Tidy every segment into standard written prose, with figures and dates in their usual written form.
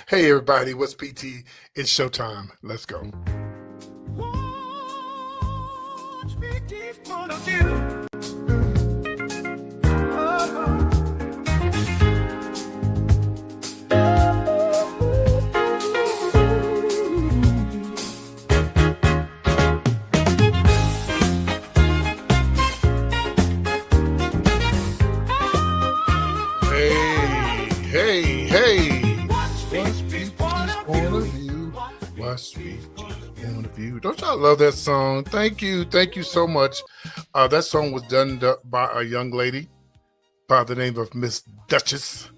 Hey everybody, what's PT? It's showtime. Let's go. Watch PT's point of view. Hey. What's PT's point of view? What's PT's point of view? Don't y'all love that song? Thank you so much. That song was done by a young lady by the name of Miss Duchess.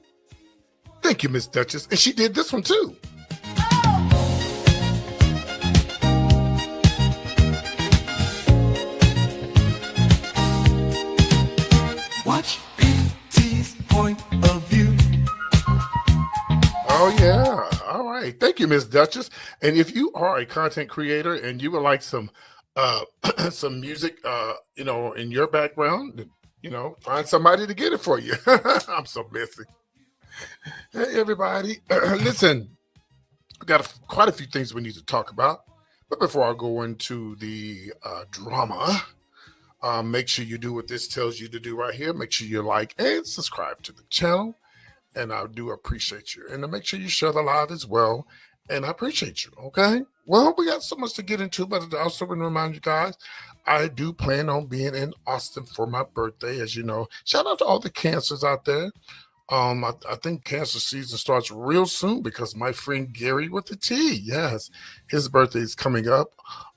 Thank you, Miss Duchess. And she did this one too. Watch PT's point of view. Oh yeah. All right. Thank you, Miss Duchess. And if you are a content creator and you would like some some music in your background, find somebody to get it for you. I'm so busy. Hey everybody. Listen, we got quite a few things we need to talk about. But before I go into the drama, make sure you do what this tells you to do right here. Make sure you like and subscribe to the channel. And I do appreciate you. And to make sure you share the live as well. And I appreciate you, okay? Well, we got so much to get into, but I also want to remind you guys, I do plan on being in Austin for my birthday, as you know. Shout out to all the cancers out there. I think cancer season starts real soon because my friend Gary with the T, yes, his birthday is coming up.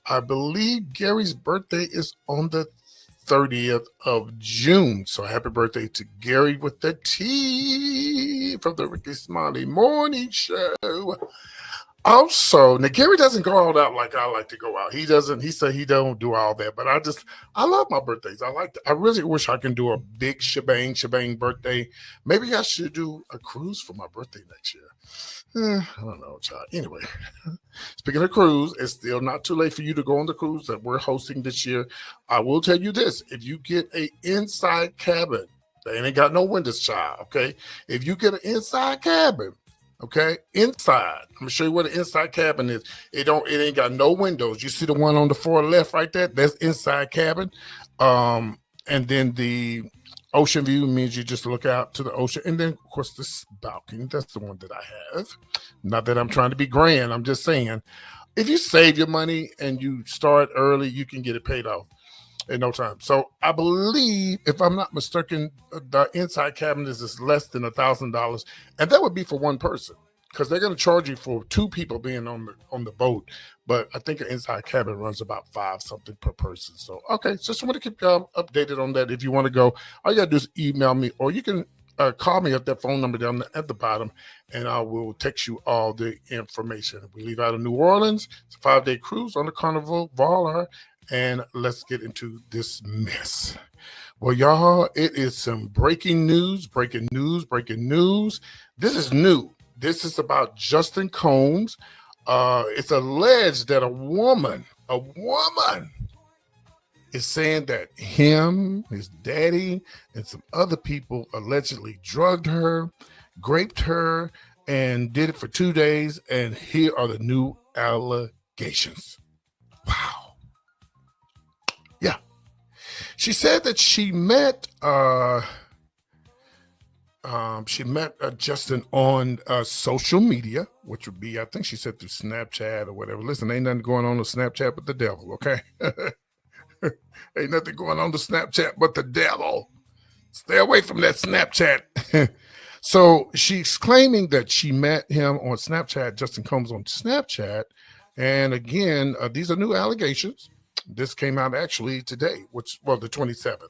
I believe Gary's birthday is on the 30th of June. So happy birthday to Gary with the T from the Ricky Smiley Morning Show. Also, now Gary doesn't go all out like I like to go out. He said he don't do all that, but I love my birthdays. I really wish I can do a big shebang birthday. Maybe I should do a cruise for my birthday next year. I don't know, child. Anyway, speaking of cruise, it's still not too late for you to go on the cruise that we're hosting this year. I will tell you this: if you get an inside cabin, they ain't got no windows, child. Okay, if you get an inside cabin, okay, inside. I'm gonna show you what an inside cabin is. It ain't got no windows. You see the one on the far left right there? That's inside cabin. And then the ocean view means you just look out to the ocean. And then, of course, this balcony, that's the one that I have. Not that I'm trying to be grand. I'm just saying, if you save your money and you start early, you can get it paid off in no time. So I believe, if I'm not mistaken, the inside cabin is less than $1,000. And that would be for one person, because they're going to charge you for two people being on the boat. But I think an inside cabin runs about $5 something per person. So, okay, just want to keep you updated on that. If you want to go, all you got to do is email me, or you can call me at that phone number down at the bottom, and I will text you all the information. We leave out of New Orleans. It's a 5-day cruise on the Carnival Baller, and let's get into this mess. Well, y'all, it is some breaking news. This is new. This is about Justin Combs. It's alleged that a woman is saying that him, his daddy, and some other people allegedly drugged her, raped her, and did it for 2 days. And here are the new allegations. Wow. Yeah. She said that she met Justin on social media, which would be, I think she said through Snapchat or whatever. Listen, ain't nothing going on Snapchat but the devil, okay? Ain't nothing going on Snapchat but the devil. Stay away from that Snapchat. So she's claiming that she met him on Snapchat, Justin Combs on Snapchat. And again, these are new allegations. This came out actually today, the 27th.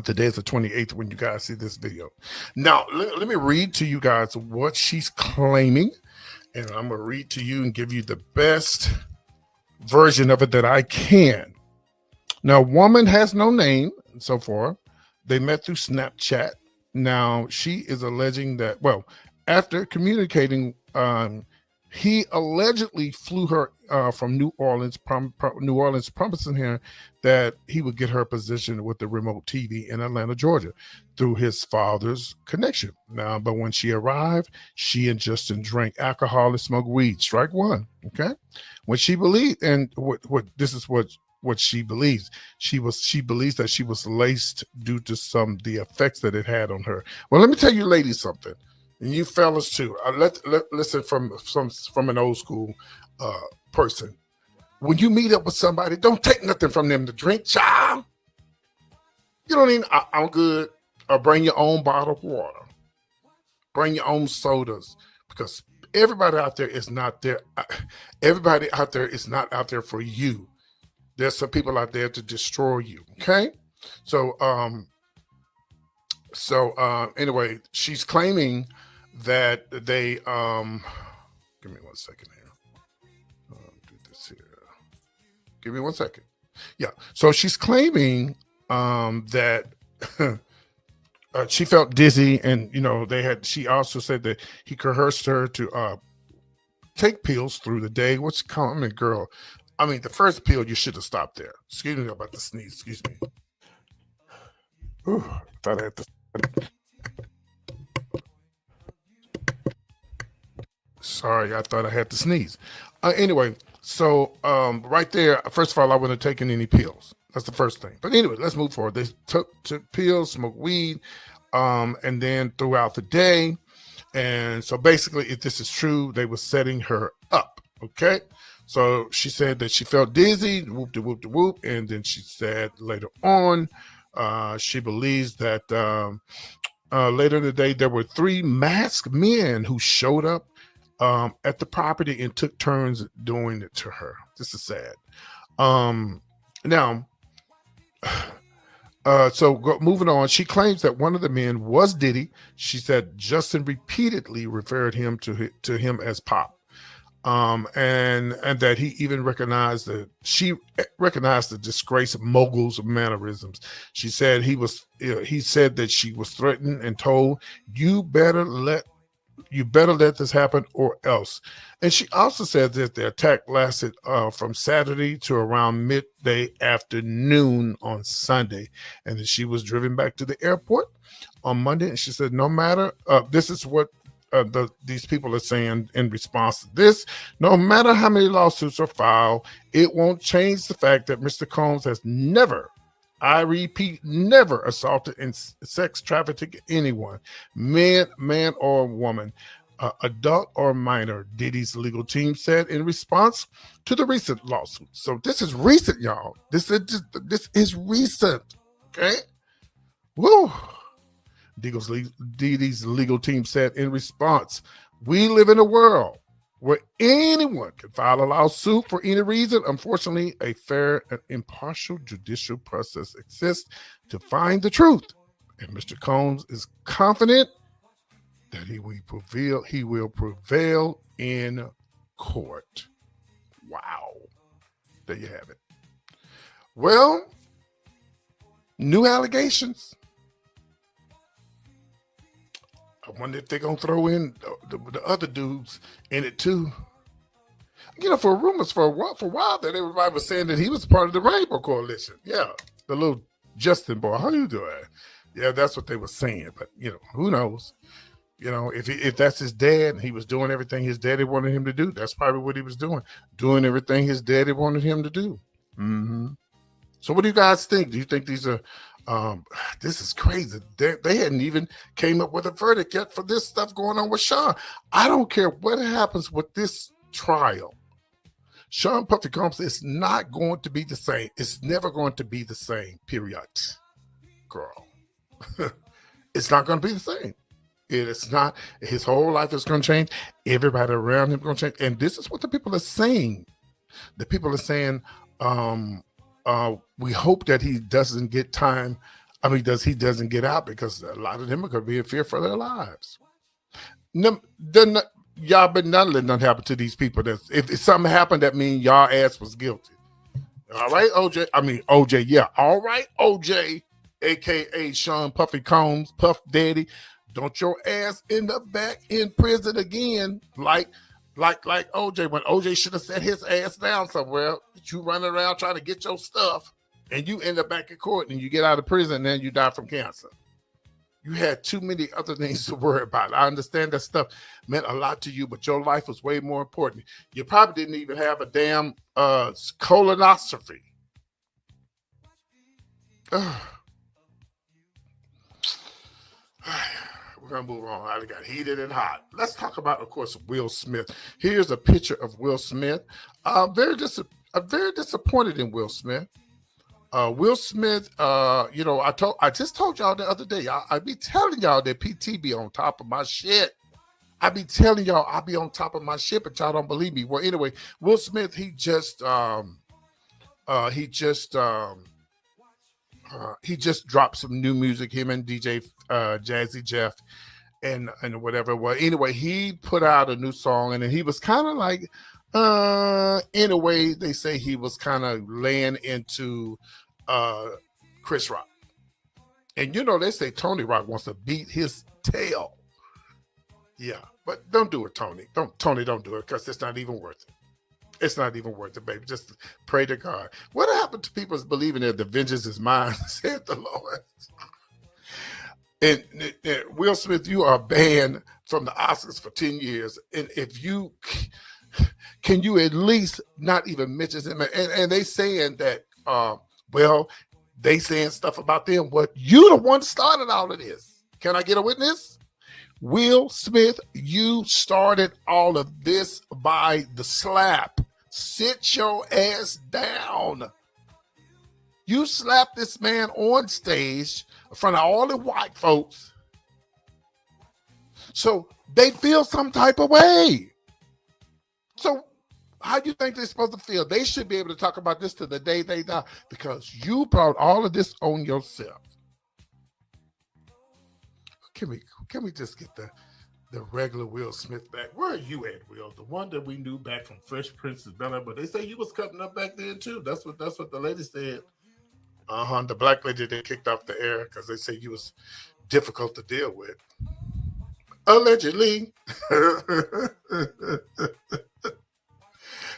Today is the 28th when you guys see this video. Now, let me read to you guys what she's claiming. And I'm going to read to you and give you the best version of it that I can. Now, woman has no name so far. They met through Snapchat. Now, she is alleging that, after communicating He allegedly flew her from New Orleans, promising her that he would get her position with the remote TV in Atlanta, Georgia, through his father's connection. Now, but when she arrived, she and Justin drank alcohol and smoked weed. Strike one. Okay, when she believed, and what this is what she believes. She believes that she was laced due to the effects that it had on her. Well, let me tell you, ladies, something. And you fellas too. Listen from an old school person. When you meet up with somebody, don't take nothing from them to drink, child. You don't even. I'm good. Or bring your own bottle of water. Bring your own sodas, because everybody out there is not there. Everybody out there is not out there for you. There's some people out there to destroy you. Okay, so anyway, she's claiming that they give me 1 second here. Do this here. Give me 1 second. Yeah. So she's claiming that she felt dizzy, and she also said that he coerced her to take pills through the day. What's common, girl? I mean, the first pill, you should have stopped there. Excuse me about the sneeze. Excuse me. Ooh, I thought I had to. Sorry, I thought I had to sneeze. Anyway, so right there, first of all, I wouldn't have taken any pills. That's the first thing. But anyway, let's move forward. They took pills, smoked weed, and then throughout the day. And so basically, if this is true, they were setting her up. Okay. So she said that she felt dizzy, whoop de whoop de whoop. And then she said later on, she believes that later in the day, there were 3 masked men who showed up at the property and took turns doing it to her. This is sad. Now, moving on, she claims that one of the men was Diddy. She said Justin repeatedly referred him to him as Pop. And that he even recognized the disgraced mogul's mannerisms. She said he said that she was threatened and told, you better let this happen or else. And she also said that the attack lasted from Saturday to around midday afternoon on Sunday, and that she was driven back to the airport on Monday. And she said, no matter, this is what these people are saying in response to this, no matter how many lawsuits are filed, it won't change the fact that Mr. Combs has never, I repeat, never assaulted and sex trafficked anyone, man or woman, adult or minor, Diddy's legal team said in response to the recent lawsuit. So this is recent, y'all. This is recent. Okay. Woo. Diddy's legal team said in response, we live in a world where anyone can file a lawsuit for any reason. Unfortunately, a fair and impartial judicial process exists to find the truth. And Mr. Combs is confident that he will prevail in court. Wow. There you have it. Well, new allegations. I wonder if they're going to throw in the other dudes in it too. For rumors for a while that everybody was saying that he was part of the Rainbow Coalition. Yeah, the little Justin boy. How you doing? Yeah, that's what they were saying. But, who knows? If that's his dad and he was doing everything his daddy wanted him to do, that's probably what he was doing everything his daddy wanted him to do. Mm-hmm. So what do you guys think? Do you think these are... this is crazy. They hadn't even came up with a verdict yet for this stuff going on with Sean. I don't care what happens with this trial. Sean Puffy Combs is not going to be the same. It's never going to be the same, period. Girl. It's not going to be the same. It is not. His whole life is going to change. Everybody around him is going to change. And this is what the people are saying. The people are saying, we hope that he doesn't get time. He doesn't get out, because a lot of them are going to be in fear for their lives. Y'all better not let nothing happen to these people. If something happened, that means y'all ass was guilty. All right, OJ. Yeah. All right, OJ, aka Sean Puffy Combs, Puff Daddy. Don't your ass end up back in prison again, like Like OJ, when OJ should have set his ass down somewhere, you running around trying to get your stuff, and you end up back in court, and you get out of prison, and then you die from cancer. You had too many other things to worry about. I understand that stuff meant a lot to you, but your life was way more important. You probably didn't even have a damn colonoscopy. We're going to move on. I got heated and hot. Let's talk about, of course, Will Smith. Here's a picture of Will Smith. I'm very disappointed in Will Smith. Will Smith, I just told y'all the other day, I be telling y'all that PT be on top of my shit. I be telling y'all I be on top of my shit, but y'all don't believe me. Well, anyway, Will Smith, he just dropped some new music, him and DJ Jazzy Jeff and whatever. Well, anyway, he put out a new song, and then he was kind of like, in a way, they say he was kind of laying into Chris Rock. And they say Tony Rock wants to beat his tail. Yeah, but don't do it, Tony. Don't do it, because it's not even worth it. It's not even worth it, baby. Just pray to God. What happened to people believing that the vengeance is mine, said the Lord. And Will Smith, you are banned from the Oscars for 10 years. And if you can you at least not even mention him? And they saying that, they saying stuff about them. What you the one started all of this. Can I get a witness? Will Smith, you started all of this by the slap. Sit your ass down. You slapped this man on stage in front of all the white folks. So they feel some type of way. So how do you think they're supposed to feel? They should be able to talk about this to the day they die, because you brought all of this on yourself. Can we just get the regular Will Smith back? Where are you at, Will? The one that we knew back from Fresh Prince of Bel-Air, but they say you was cutting up back then too. That's what the lady said. The black lady they kicked off the air because they say you was difficult to deal with. Allegedly.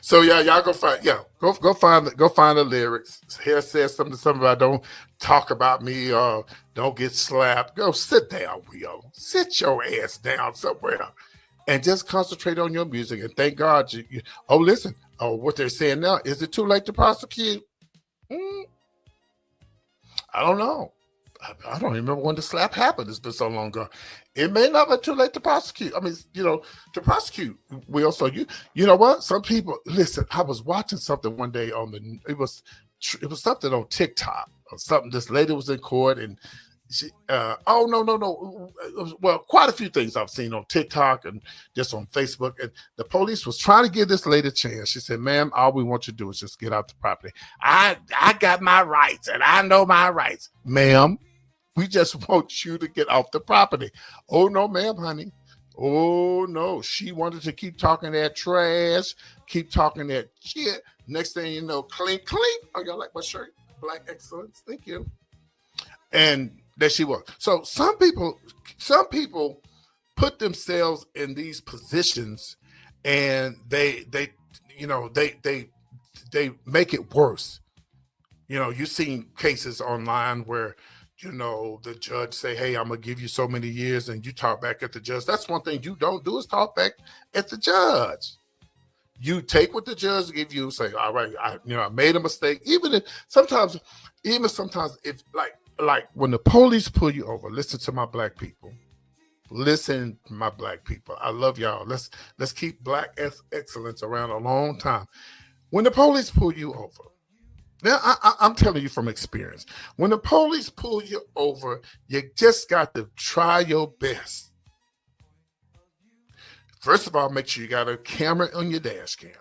So yeah, y'all go find the lyrics. Here says something about don't talk about me or don't get slapped. Go sit down, Will. Sit your ass down somewhere and just concentrate on your music. And thank God listen. Oh, what they're saying now, is it too late to prosecute? I don't know. I don't remember when the slap happened. It's been so long ago. It may not be too late to prosecute. I mean, to prosecute. Will, so you know what? Some people, listen, I was watching something one day it was something on TikTok or something. This lady was in court and she, no. Well, quite a few things I've seen on TikTok and just on Facebook. And the police was trying to give this lady a chance. She said, ma'am, all we want you to do is just get out the property. I got my rights and I know my rights. Ma'am, we just want you to get off the property. Oh, no, ma'am, honey. Oh, no. She wanted to keep talking that trash, keep talking that shit. Next thing you know, clink, clink. Oh, y'all like my shirt? Black excellence. Thank you. And there she was. So some people put themselves in these positions and they make it worse. You've seen cases online where the judge say, hey, I'm going to give you so many years, and you talk back at the judge. That's one thing you don't do is talk back at the judge. You take what the judge give you, say, all right, I made a mistake. Even sometimes if like when the police pull you over, listen to my black people. Listen, my black people. I love y'all. Let's keep black excellence around a long time. When the police pull you over, now I'm telling you from experience, when the police pull you over, you just got to try your best. First of all, make sure you got a camera on your dash cam.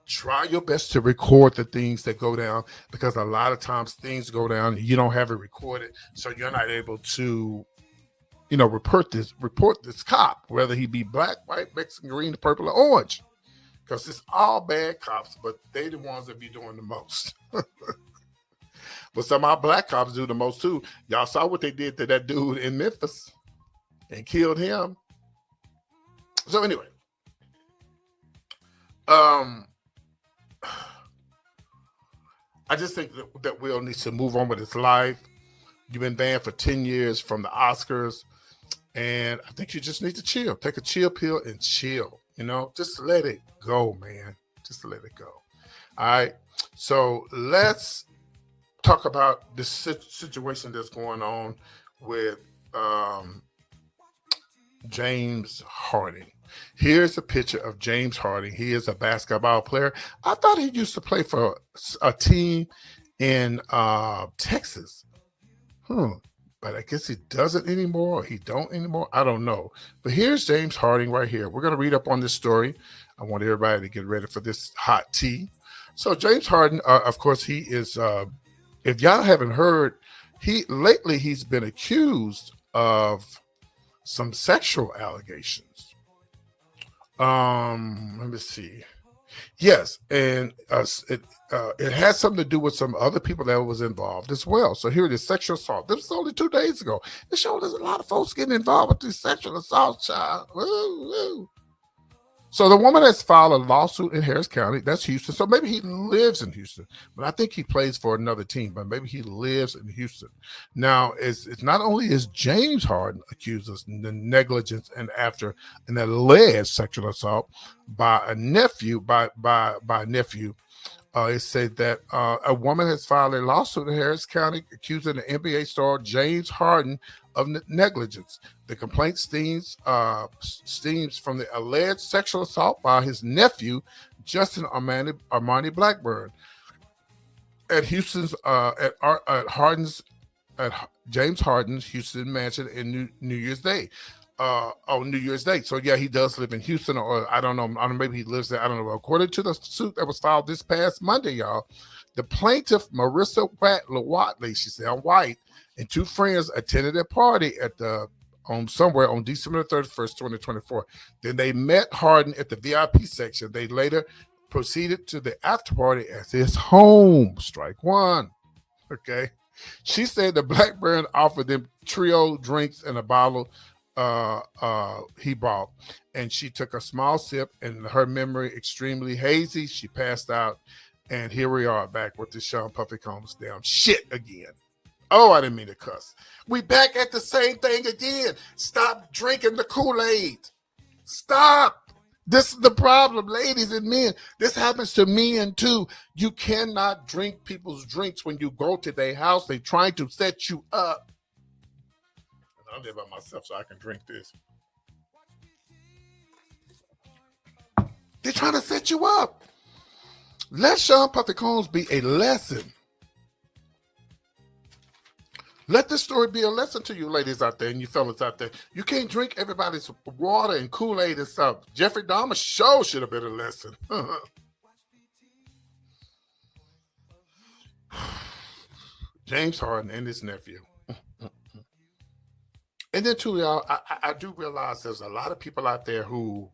Try your best to record the things that go down, because a lot of times things go down and you don't have it recorded, so you're not able to, report this cop, whether he be black, white, Mexican, green, purple, or orange, because it's all bad cops, but they the ones that be doing the most. But some of our black cops do the most too. Y'all saw what they did to that dude in Memphis and killed him. So anyway, Um, I just think that Will needs to move on with his life. You've been banned for 10 years from the Oscars, and I think you just need to chill. Take a chill pill and chill. Just let it go, man. Just let it go. All right. So let's talk about this situation that's going on with James Harden. Here's a picture of James Harden. He is a basketball player. I thought he used to play for a team in Texas. But I guess he doesn't anymore. Or he don't anymore. I don't know. But here's James Harden right here. We're going to read up on this story. I want everybody to get ready for this hot tea. So James Harden, of course, he is, if y'all haven't heard, he's been accused of some sexual allegations. Let me see. Yes, and it has something to do with some other people that was involved as well. So here it is, sexual assault. This was only 2 days ago. It showed there's a lot of folks getting involved with these sexual assaults, child. Woo, woo. So the woman has filed a lawsuit in Harris County. That's Houston. So maybe he lives in Houston, but I think he plays for another team. But maybe he lives in Houston. Now, it's not only is James Harden accused of negligence and after an alleged sexual assault by a nephew, it said that a woman has filed a lawsuit in Harris County accusing the NBA star James Harden of negligence. The complaint stems from the alleged sexual assault by his nephew, Justin Armani Blackburn, at James Harden's Houston mansion in New Year's Day. On New Year's Day. So yeah, he does live in Houston, or I don't know, maybe he lives there. I don't know. According to the suit that was filed this past Monday, y'all, the plaintiff Marissa Watley, she said, I'm white, and 2 friends attended a party somewhere on December 31st, 2024. Then they met Harden at the VIP section. They later proceeded to the after party at his home. Strike one. Okay. She said the Blackburn offered them trio drinks and a bottle he bought, and she took a small sip, and her memory extremely hazy. She passed out, and here we are back with the Sean Puffy Combs damn shit again. Oh, I didn't mean to cuss. We back at the same thing again. Stop drinking the Kool-Aid. Stop. This is the problem, ladies and men. This happens to men too. You cannot drink people's drinks when you go to their house. They're trying to set you up. I'm there by myself so I can drink this. They're trying to set you up. Let Sean Puffy Combs be a lesson. Let this story be a lesson to you ladies out there and you fellas out there. You can't drink everybody's water and Kool-Aid and stuff. Jeffrey Dahmer's show should have been a lesson. James Harden and his nephew. And then too, y'all, I do realize there's a lot of people out there who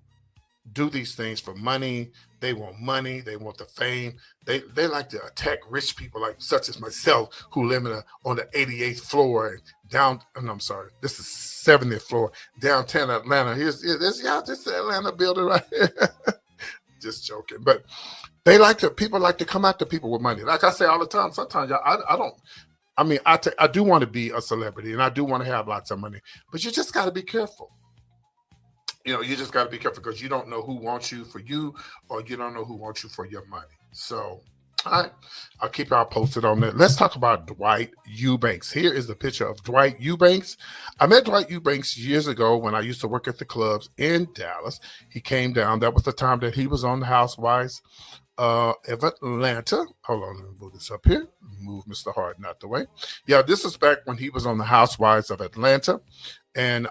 do these things for money. They want money. They want the fame. They like to attack rich people, like such as myself, who live on the 88th floor this is 70th floor downtown Atlanta. This Atlanta building right here. Just joking, but people like to come after people with money. Like I say all the time. Sometimes y'all, I do want to be a celebrity and I do want to have lots of money, but you just got to be careful. You just got to be careful because you don't know who wants you for you or you don't know who wants you for your money. So, all right, I'll keep y'all posted on that. Let's talk about Dwight Eubanks. Here is the picture of Dwight Eubanks. I met Dwight Eubanks years ago when I used to work at the clubs in Dallas. He came down. That was the time that he was on the Housewives of Atlanta. Hold on, let me move this up here. Move Mr. Harden out the way. Yeah, this is back when he was on the Housewives of Atlanta. And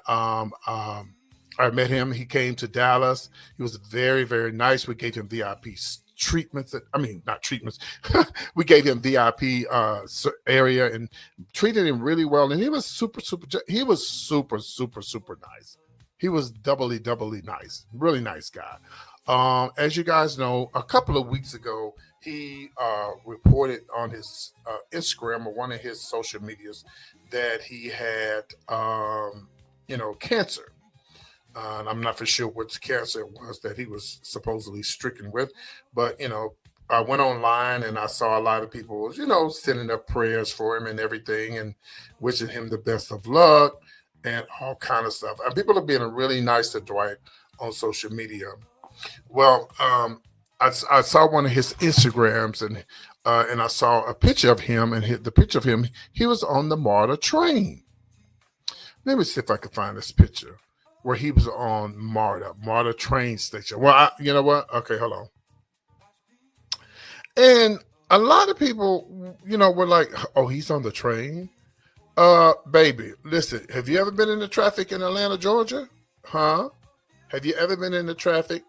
I met him. He came to Dallas. He was very, very nice. We gave him VIP treatments. Not treatments. We gave him VIP area and treated him really well. And he was super nice. He was doubly nice. Really nice guy. As you guys know, a couple of weeks ago, he reported on his Instagram or one of his social medias that he had, cancer. And I'm not for sure what cancer it was that he was supposedly stricken with, but I went online and I saw a lot of people, sending up prayers for him and everything, and wishing him the best of luck and all kind of stuff. And people are being really nice to Dwight on social media. Well, I saw one of his Instagrams, and I saw a picture of him, and the picture of him, he was on the MARTA train. Let me see if I can find this picture where he was on MARTA train station. Well, you know what? Okay, hold on. And a lot of people, were like, "Oh, he's on the train." Baby, listen. Have you ever been in the traffic in Atlanta, Georgia? Huh? Have you ever been in the traffic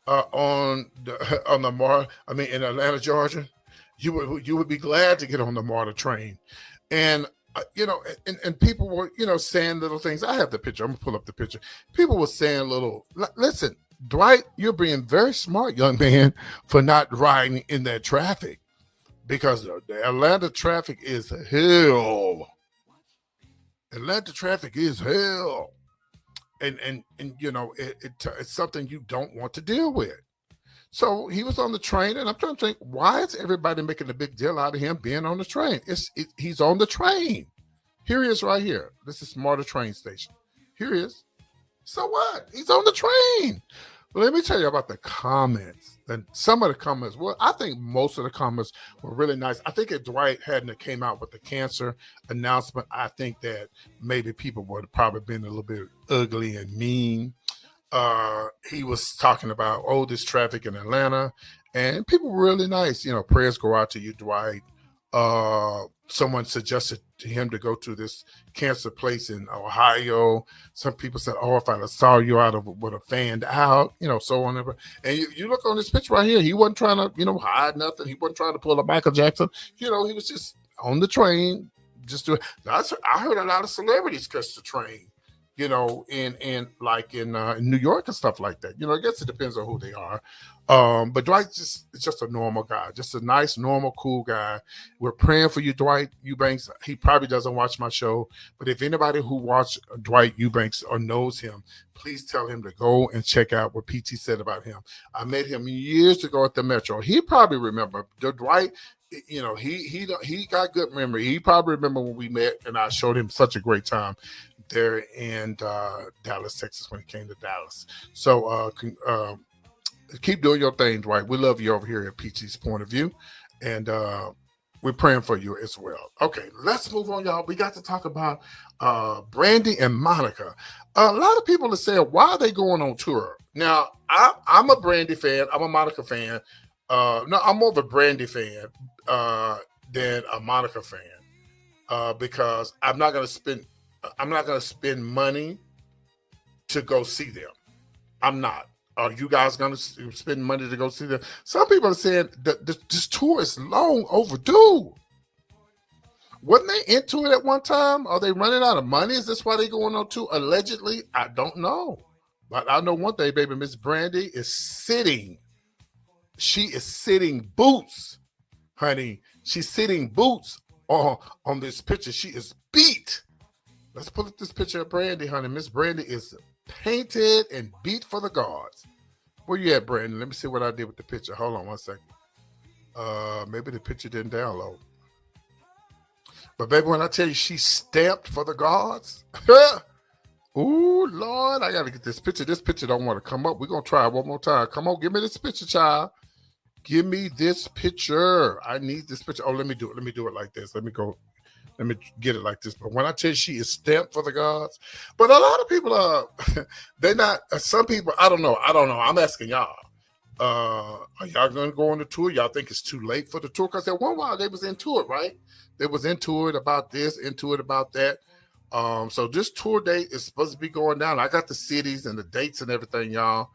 on the on the Mar? I mean, in Atlanta, Georgia? You would be glad to get on the MARTA train, and and people were saying little things. I have the picture. I'm gonna pull up the picture. People were saying little. Listen, Dwight, you're being very smart, young man, for not riding in that traffic, because the Atlanta traffic is hell. Atlanta traffic is hell, and it's something you don't want to deal with. So he was on the train, and I'm trying to think, why is everybody making a big deal out of him being on the train? He's on the train. Here he is right here. This is MARTA train station. Here he is. So what? He's on the train. Well, let me tell you about the comments. And some of the comments, well, I think most of the comments were really nice. I think if Dwight hadn't came out with the cancer announcement, I think that maybe people would have probably been a little bit ugly and mean. He was talking about this traffic in Atlanta, and people were really nice. Prayers go out to you, Dwight. Someone suggested to him to go to this cancer place in Ohio. Some people said, "Oh, if I saw you out of would have fanned out," so on. And you look on this picture right here. He wasn't trying to, hide nothing. He wasn't trying to pull a Michael Jackson. He was just on the train. Just doing. I heard a lot of celebrities catch the train. In New York and stuff like that. I guess it depends on who they are. But Dwight is just a normal guy, just a nice, normal, cool guy. We're praying for you, Dwight Eubanks. He probably doesn't watch my show, but if anybody who watched Dwight Eubanks or knows him, please tell him to go and check out what PT said about him. I met him years ago at the Metro. He probably remember Dwight. He got good memory. He probably remember when we met, and I showed him such a great time there in Dallas, Texas, when he came to Dallas. So keep doing your thing, Dwight. We love you over here at PT's Point of View, and we're praying for you as well. Okay, let's move on, y'all. We got to talk about Brandy and Monica. A lot of people are saying, why are they going on tour? Now, I'm a Brandy fan. I'm a Monica fan. No, I'm more of a Brandy fan than a Monica fan because I'm not going to spend money to go see them. I'm not. Are you guys going to spend money to go see them? Some people are saying that this tour is long overdue. Wasn't they into it at one time? Are they running out of money? Is this why they're going on tour? Allegedly, I don't know. But I know one thing, baby. Miss Brandy is sitting. She is sitting boots, honey. She's sitting boots on this picture. She is beat. Let's pull up this picture of Brandy, honey. Miss Brandy is painted and beat for the gods. Where you at, Brandy? Let me see what I did with the picture. Hold on one second. Maybe the picture didn't download. But baby, when I tell you she's stamped for the gods, ooh, Lord, I gotta get this picture. This picture don't want to come up. We're gonna try it one more time. Come on, give me this picture, child. Give me this picture. I need this picture. Oh, let me do it. Let me do it like this. Let me get it like this. But when I tell you she is stamped for the gods, but a lot of people they're not. Some people, I don't know. I'm asking y'all. Are y'all gonna go on the tour? Y'all think it's too late for the tour? Because at one while they was into it, right? They was into it about this, into it about that. So this tour date is supposed to be going down. I got the cities and the dates and everything, y'all.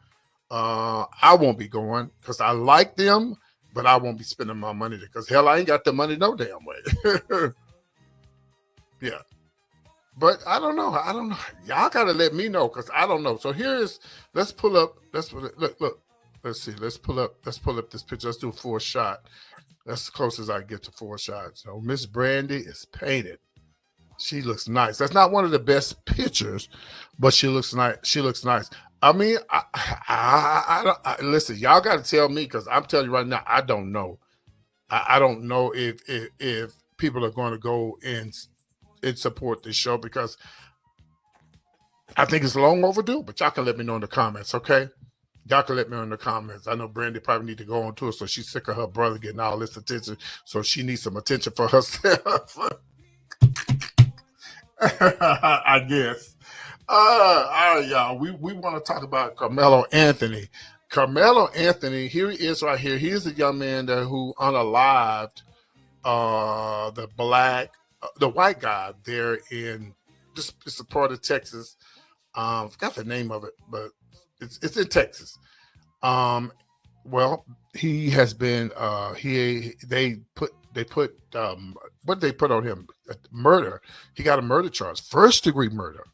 I won't be going because I like them, but I won't be spending my money there because hell, I ain't got the money no damn way. Yeah. But I don't know. Y'all gotta let me know because I don't know. So let's pull up. Look. Let's see. Let's pull up this picture. Let's do a full shot. That's as close as I get to full shots. So Miss Brandy is painted. She looks nice. That's not one of the best pictures, but she looks nice. She looks nice. I mean, listen. Y'all got to tell me because I'm telling you right now, I don't know. I don't know if people are going to go and support this show because I think it's long overdue. But y'all can let me know in the comments, okay? Y'all can let me know in the comments. I know Brandy probably need to go on tour, so she's sick of her brother getting all this attention, so she needs some attention for herself. I guess. All right, y'all. We want to talk about Carmelo Anthony. Carmelo Anthony, here he is right here. He's a young man who unalived the white guy there in it's a part of Texas. Forgot the name of it, but it's in Texas. Well, he has been they put what did they put on him? Murder. He got a murder charge, first degree murder.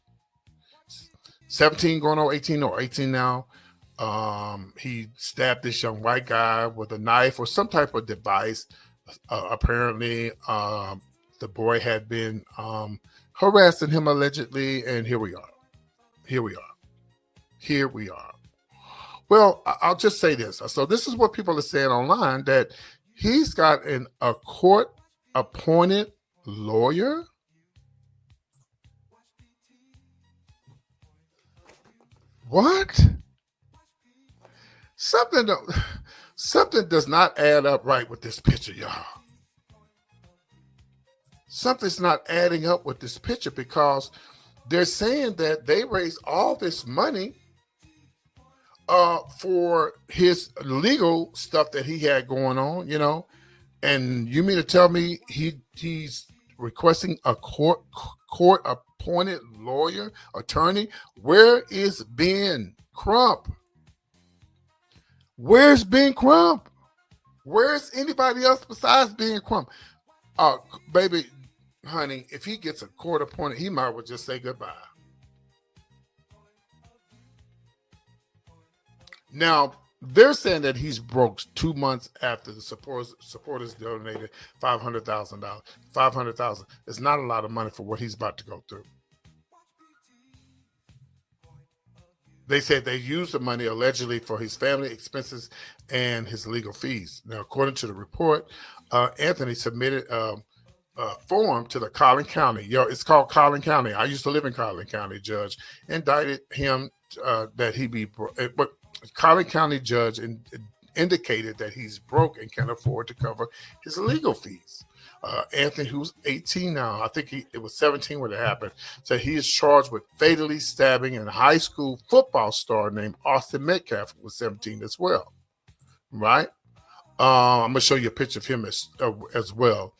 17 going on 18 or 18 now. He stabbed this young white guy with a knife or some type of device. Apparently, the boy had been harassing him allegedly, and here we are. Well, I'll just say this. So this is what people are saying online, that he's got a court-appointed lawyer. What? Something does not add up right with this picture, y'all. Something's not adding up with this picture because they're saying that they raised all this money for his legal stuff that he had going on, you know. And you mean to tell me he's requesting a court-appointed lawyer, attorney? Where is Ben Crump? Where's Ben Crump? Where's anybody else besides Ben Crump? Baby, honey, if he gets a court-appointed, he might well just say goodbye. Now, they're saying that he's broke 2 months after the supporters donated $500,000. $500,000 is not a lot of money for what he's about to go through. They said they used the money allegedly for his family expenses and his legal fees. Now, according to the report, Anthony submitted a form to the Collin County. It's called Collin County. I used to live in Collin County. Judge indicted him that he be but Collin County judge indicated that he's broke and can't afford to cover his legal fees. Anthony, who's 18 now, I think it was 17 when it happened, said he is charged with fatally stabbing a high school football star named Austin Metcalf, who was 17 as well. Right? I'm going to show you a picture of him as well.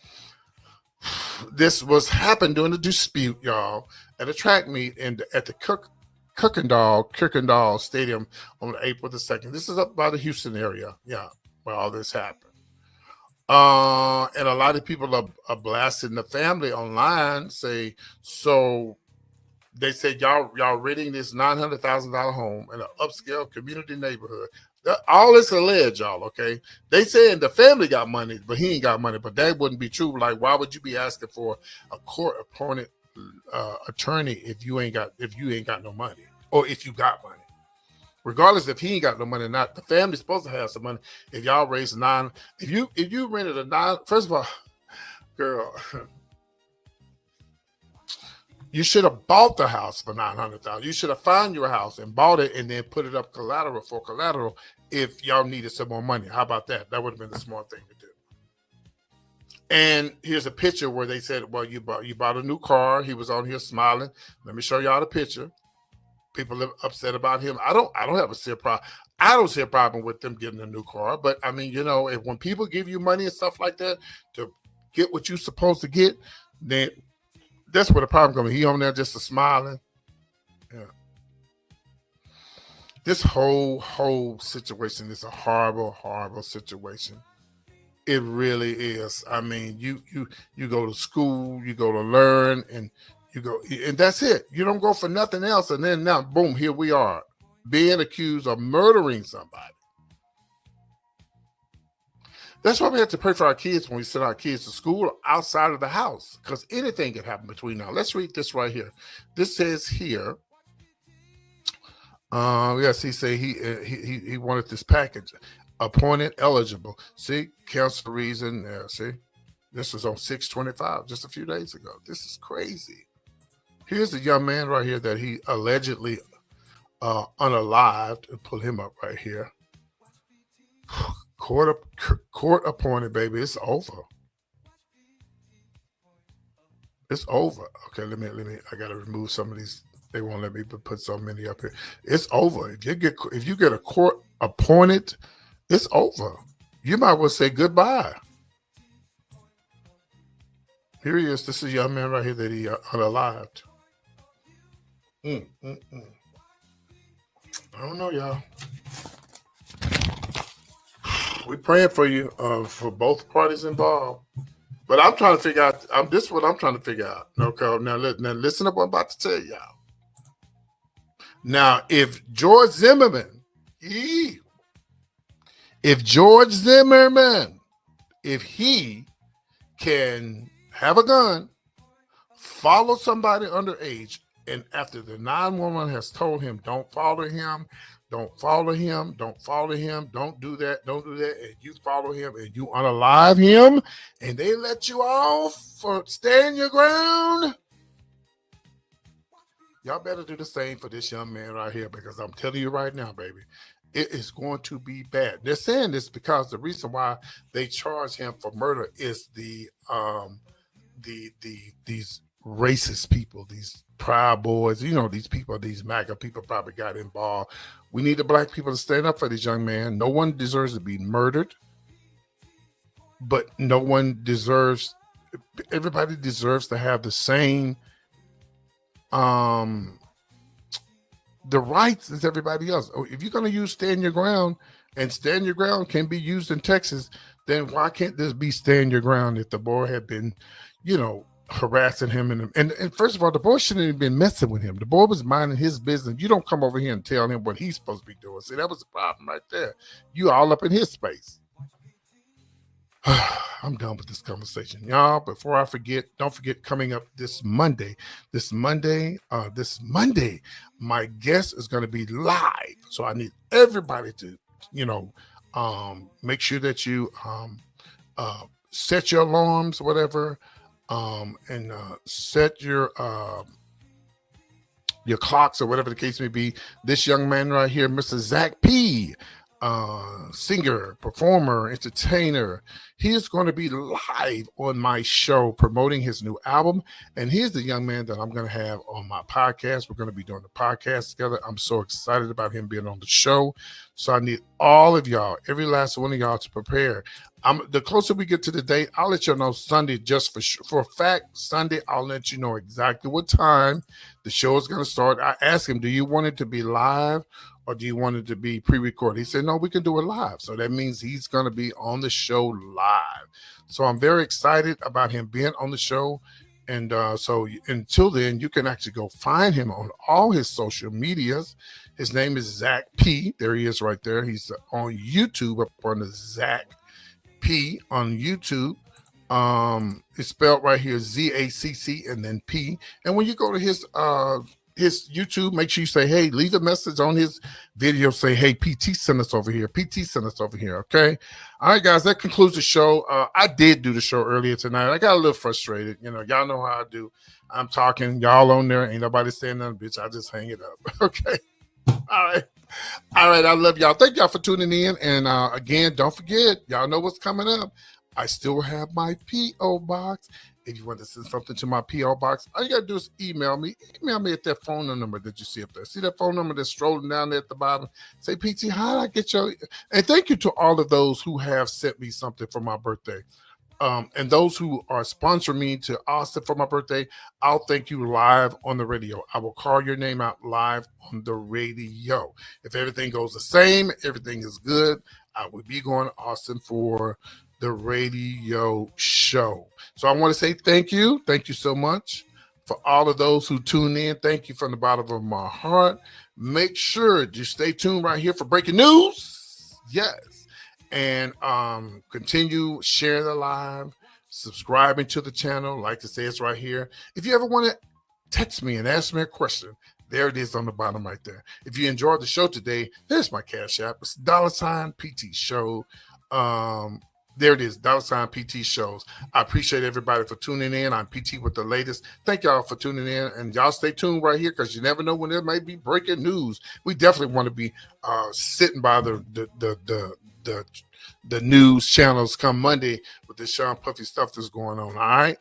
This happened during a dispute, y'all, at a track meet at the Kirkendall Stadium on April the 2nd. This is up by the Houston area, where all this happened. And a lot of people are blasting the family online. They said y'all renting this $900,000 home in an upscale community neighborhood. All this alleged, y'all. Okay, they saying the family got money, but he ain't got money. But that wouldn't be true. Like, why would you be asking for a court-appointed attorney if you ain't got no money, or if you got money? Regardless if he ain't got no money or not, the family's supposed to have some money. If y'all raise if you rented a nine, first of all, girl, you should have bought the house for $900,000. You should have found your house and bought it and then put it up collateral if y'all needed some more money. How about that? That would have been the smart thing to do. And here's a picture where they said, well, you bought a new car. He was on here smiling. Let me show y'all the picture. People are upset about him. I don't have a problem. I don't see a problem with them getting a new car. But I mean, when people give you money and stuff like that to get what you're supposed to get, then that's where the problem comes. He on there just smiling. Yeah. This whole situation is a horrible, horrible situation. It really is. I mean, you go to school, you go to learn, and you go, and that's it. You don't go for nothing else. And then now, boom, here we are, being accused of murdering somebody. That's why we have to pray for our kids when we send our kids to school or outside of the house, because anything can happen between now. Let's read this right here. This says here, yes, he wanted this package. Appointed eligible. See, cancel reason. See, this was on 6/25, just a few days ago. This is crazy. Here's the young man right here that he allegedly unalived, and pull him up right here. Court appointed, baby. It's over. It's over. Okay, let me. I gotta remove some of these. They won't let me put so many up here. It's over. If you get a court appointed, it's over. You might well say goodbye. Here he is. This is a young man right here that he unalived. I don't know, y'all. We're praying for you for both parties involved. But I'm trying to figure out. This is what I'm trying to figure out. Okay, now listen to what I'm about to tell y'all. Now, if George Zimmerman, if he can have a gun, follow somebody underage, and after the 911 has told him, don't follow him, don't do that, and you follow him and you unalive him, and they let you off for staying your ground, y'all better do the same for this young man right here, because I'm telling you right now, baby, it is going to be bad. They're saying this because the reason why they charge him for murder is these racist people, these Proud Boys, these people, these MAGA people probably got involved. We need the black people to stand up for this young man. No one deserves to be murdered, but everybody deserves to have the same the rights as everybody else. If you're going to use stand your ground, and stand your ground can be used in Texas, then why can't this be stand your ground if the boy had been, harassing him? And first of all, the boy shouldn't have been messing with him. The boy was minding his business. You don't come over here and tell him what he's supposed to be doing. See, that was the problem right there. You all up in his space. I'm done with this conversation, y'all. Before I forget, don't forget, coming up this Monday, my guest is going to be live. So I need everybody to, make sure that you set your alarms, whatever, and set your clocks or whatever the case may be. This young man right here, Mr. Zach P., singer, performer, entertainer. He is going to be live on my show promoting his new album. And here's the young man that I'm going to have on my podcast. We're going to be doing the podcast together. I'm so excited about him being on the show. So I need all of y'all, every last one of y'all, to prepare. The closer we get to the date, I'll let you know Sunday, just for a fact. Sunday, I'll let you know exactly what time the show is going to start. I asked him, do you want it to be live or do you want it to be pre-recorded? He said, no, we can do it live. So that means he's going to be on the show live. So I'm very excited about him being on the show. And so until then, you can actually go find him on all his social medias. His name is Zach P. There he is right there. He's on YouTube, up on the Zach P on YouTube. It's spelled right here, ZACC and then P. And when you go to his YouTube, make sure you say, hey, leave a message on his video. Say, hey, PT sent us over here. PT sent us over here. Okay. All right, guys, that concludes the show. I did do the show earlier tonight. I got a little frustrated. Y'all know how I do. I'm talking, y'all on there. Ain't nobody saying nothing, bitch. I just hang it up. Okay. All right. I love y'all. Thank y'all for tuning in. And again, don't forget, y'all know what's coming up. I still have my P.O. box. If you want to send something to my P.O. box, all you got to do is email me. Email me at that phone number that you see up there. See that phone number that's strolling down there at the bottom? Say, PT, how did I get your... And thank you to all of those who have sent me something for my birthday. And those who are sponsoring me to Austin for my birthday, I'll thank you live on the radio. I will call your name out live on the radio. If everything goes the same, everything is good, I will be going to Austin for the radio show. So I want to say thank you. Thank you so much for all of those who tune in. Thank you from the bottom of my heart. Make sure you stay tuned right here for breaking news. Yes. and continue sharing the live, subscribing to the channel. Like I say, it's right here. If you ever want to text me and ask me a question, there it is on the bottom right there. If you enjoyed the show today, there's my Cash App. It's $PT Show. There it is, $PT Shows. I appreciate everybody for tuning in. I'm PT with the latest. Thank y'all for tuning in, and y'all stay tuned right here because you never know when there may be breaking news. We definitely want to be sitting by the news channels come Monday with this Sean Puffy stuff that's going on. All right.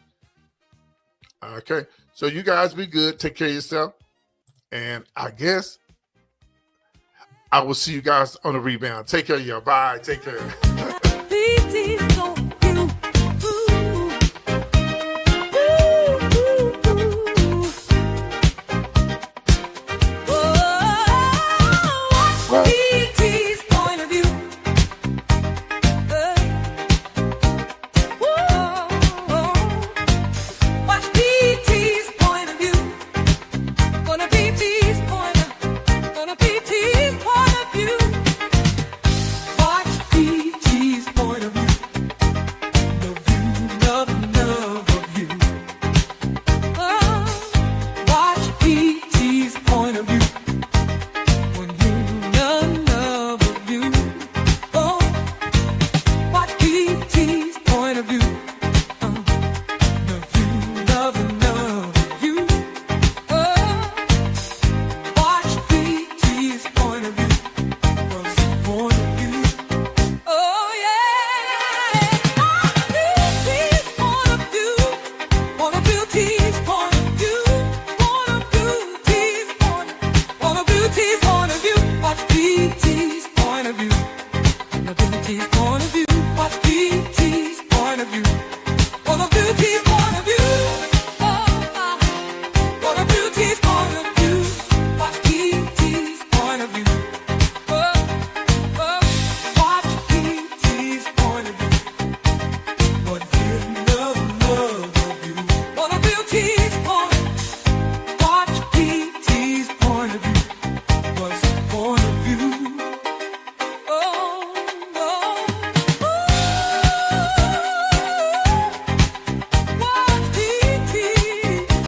Okay. So you guys be good. Take care of yourself. And I guess I will see you guys on the rebound. Take care of y'all. Bye. Take care.